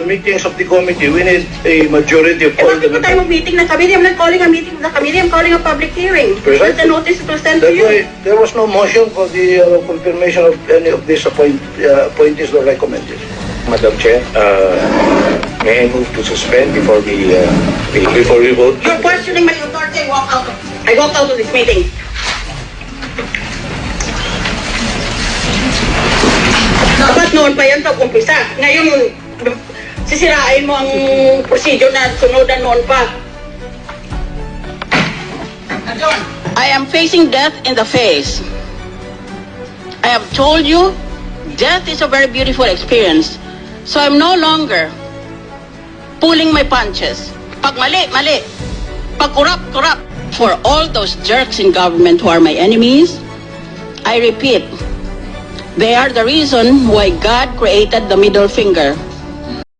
meetings of the committee, we need a majority of all the Bakit ba tayo members. mag-meeting ng committee? I'm not calling a meeting of the committee. I'm calling a public hearing. Precisely. That's a notice to send to That's why you. there was no motion for the confirmation of any of these appointees or recommended. Madam Chair, may I move to suspend before we vote? You're questioning my authority. I walk out of this meeting. Dapat noon pa yan pag-umpisa. Ngayon, sisirain mo ang procedure na sunodan noon pa. I am facing death in the face. I have told you, death is a very beautiful experience. So I'm no longer pulling my punches. Pag mali, mali. Pag corrupt, corrupt. For all those jerks in government who are my enemies, I repeat, they are the reason why God created the middle finger.